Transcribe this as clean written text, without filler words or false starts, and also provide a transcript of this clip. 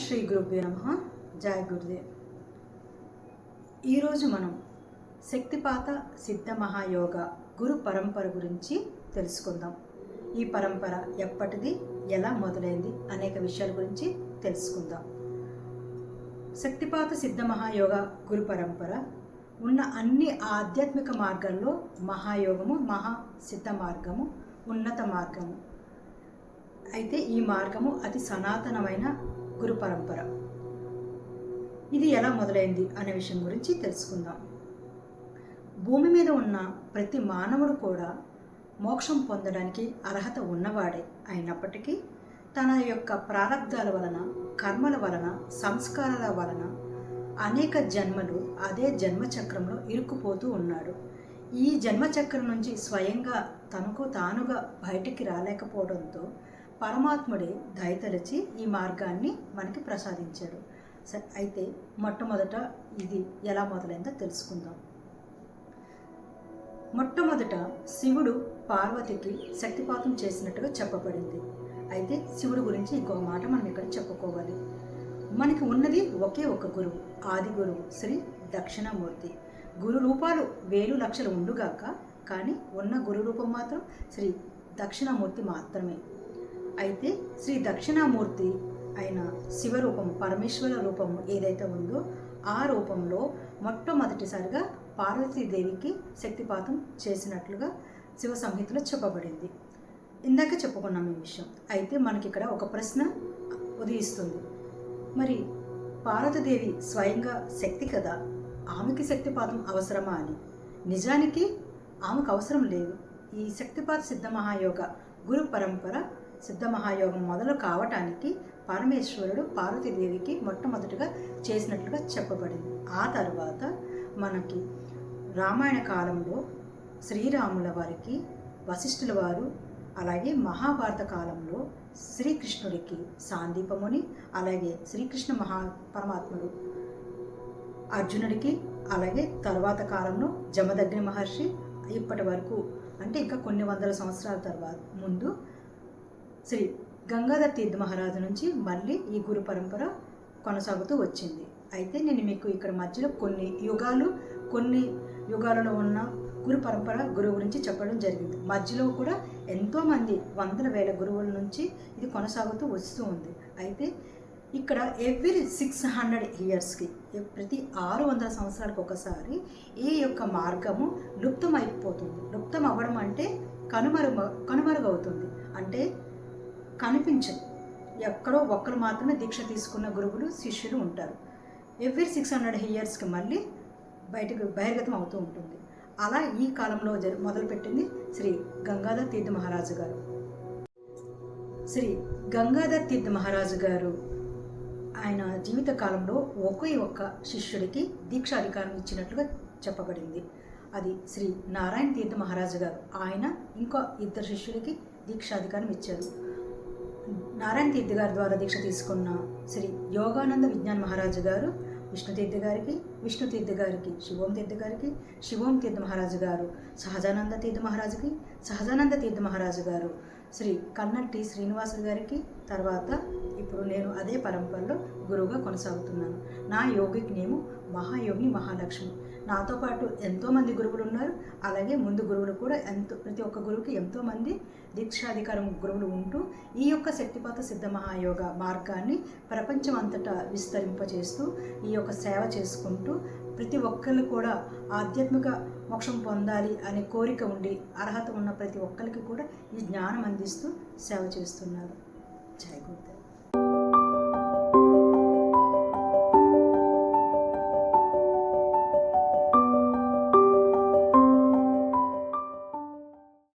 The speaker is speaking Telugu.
శ్రీ గురుభ్యో నమః. జయ గురుదేవ్. ఈరోజు మనం శక్తిపాత సిద్ధ మహాయోగ గురు పరంపర గురించి తెలుసుకుందాం. ఈ పరంపర ఎప్పటిది, ఎలా మొదలైంది అనేక విషయాల గురించి తెలుసుకుందాం. శక్తిపాత సిద్ధ మహాయోగ గురు పరంపర ఉన్న అన్ని ఆధ్యాత్మిక మార్గాల్లో మహాయోగము, మహాసిద్ధ మార్గము ఉన్నత మార్గము. అయితే ఈ మార్గము అతి సనాతనమైన గురు పరంపర. ఇది ఎలా మొదలైంది అనే విషయం గురించి తెలుసుకుందాం. భూమి మీద ఉన్న ప్రతి మానవుడు కూడా మోక్షం పొందడానికి అర్హత ఉన్నవాడే అయినప్పటికీ తన యొక్క ప్రారబ్ధాల వలన, కర్మల వలన, సంస్కారాల వలన అనేక జన్మలు అదే జన్మచక్రంలో ఇరుక్కుపోతూ ఉన్నాడు. ఈ జన్మచక్రం నుంచి స్వయంగా తనకు తానుగా బయటికి రాలేకపోవడంతో పరమాత్ముడే దయతలచి ఈ మార్గాన్ని మనకి ప్రసాదించాడు. అయితే మొట్టమొదట ఇది ఎలా మొదలైందో తెలుసుకుందాం. మొట్టమొదట శివుడు పార్వతికి శక్తిపాతం చేసినట్టుగా చెప్పబడింది. అయితే శివుడు గురించి ఇంకొక మాట మనం ఇక్కడ చెప్పుకోవాలి. మనకి ఉన్నది ఒకే ఒక గురువు, ఆది గురువు శ్రీ దక్షిణామూర్తి. గురు రూపాలు వేలు లక్షలు ఉండుగాక, కానీ ఉన్న గురు రూపం మాత్రం శ్రీ దక్షిణామూర్తి మాత్రమే. అయితే శ్రీ దక్షిణామూర్తి అయిన శివరూపము, పరమేశ్వర రూపము ఏదైతే ఉందో ఆ రూపంలో మొట్టమొదటిసారిగా పార్వతీదేవికి శక్తిపాతం చేసినట్లుగా శివ సంహితలో చెప్పబడింది. ఇందాక చెప్పుకున్నాం ఈ విషయం. అయితే మనకి ఇక్కడ ఒక ప్రశ్న ఉదయిస్తుంది. మరి పార్వతీదేవి స్వయంగా శక్తి కదా, ఆమెకి శక్తిపాతం అవసరమా అని. నిజానికి ఆమెకు అవసరం లేదు. ఈ శక్తిపాత సిద్ధ మహాయోగ గురు పరంపర సిద్ధ మహాయోగం మొదలు కావటానికి పరమేశ్వరుడు పార్వతీదేవికి మొట్టమొదటిగా చేసినట్లుగా చెప్పబడింది. ఆ తర్వాత మనకి రామాయణ కాలంలో శ్రీరాముల వారికి వశిష్ఠుల వారు, అలాగే మహాభారత కాలంలో శ్రీకృష్ణుడికి సాందీపముని, అలాగే శ్రీకృష్ణ పరమాత్ముడు అర్జునుడికి, అలాగే తర్వాత కాలంలో జమదగ్ని మహర్షి, ఇప్పటి వరకు అంటే ఇంకా కొన్ని వందల సంవత్సరాల తర్వాత ముందు శ్రీ గంగాధర్ తీర్థ మహారాజు నుంచి మళ్ళీ ఈ గురు పరంపర కొనసాగుతూ వచ్చింది. అయితే నేను మీకు ఇక్కడ మధ్యలో కొన్ని యుగాలలో ఉన్న గురు పరంపర గురువు గురించి చెప్పడం జరిగింది. మధ్యలో కూడా ఎంతోమంది వందల వేల గురువుల నుంచి ఇది కొనసాగుతూ వస్తూ ఉంది. అయితే ఇక్కడ ఎవ్రీ 600 ఇయర్స్కి, ప్రతి 600 సంవత్సరాలకు ఒకసారి ఈ యొక్క మార్గము లుప్తమైపోతుంది. లుప్తం అవ్వడం అంటే కనుమరుగవుతుంది. అంటే కనిపించదు. ఎక్కడో ఒక్కరు మాత్రమే దీక్ష తీసుకున్న గురువులు, శిష్యులు ఉంటారు. ఎవ్రీ 600 ఇయర్స్కి మళ్ళీ బహిర్గతం అవుతూ ఉంటుంది. అలా ఈ కాలంలో మొదలుపెట్టింది శ్రీ గంగాధర్ తీర్థ మహారాజు గారు. శ్రీ గంగాధర్ తీర్థ మహారాజు గారు ఆయన జీవిత కాలంలో ఒకే ఒక్క శిష్యుడికి దీక్షాధికారం ఇచ్చినట్లుగా చెప్పబడింది. అది శ్రీ నారాయణ తీర్థ మహారాజు గారు. ఆయన ఇంకో 2 శిష్యులకి దీక్షాధికారం ఇచ్చారు. నారాయణ తీర్థ గారి ద్వారా దీక్ష తీసుకున్న శ్రీ యోగానంద విజ్ఞాన్ మహారాజు గారు విష్ణు తీర్థ గారికి, శివోం తీర్థ గారికి, శివోం తీర్థ మహారాజు గారు సహజానంద తీర్థ మహారాజుకి, సహజానంద తీర్థ మహారాజు గారు శ్రీ కన్నట్టి శ్రీనివాసులు గారికి, తర్వాత ఇప్పుడు నేను అదే పరంపరలో గురువుగా కొనసాగుతున్నాను. నా యోగిక్ నేము మహాయోగిని మహాలక్ష్మి. నాతో పాటు ఎంతోమంది గురువులు ఉన్నారు. అలాగే ముందు గురువులు కూడా ప్రతి ఒక్క గురువుకి ఎంతోమంది దీక్షాధికారం గురువులు ఉంటూ ఈ యొక్క శక్తిపాత సిద్ధ మహాయోగ మార్గాన్ని ప్రపంచం అంతటా విస్తరింపజేస్తూ ఈ యొక్క సేవ చేసుకుంటూ ప్రతి ఒక్కళ్ళు కూడా ఆధ్యాత్మిక మోక్షం పొందాలి అనే కోరిక ఉండి అర్హత ఉన్న ప్రతి ఒక్కరికి కూడా ఈ జ్ఞానం అందిస్తూ సేవ చేస్తున్నారు. జై గురుదేవ్.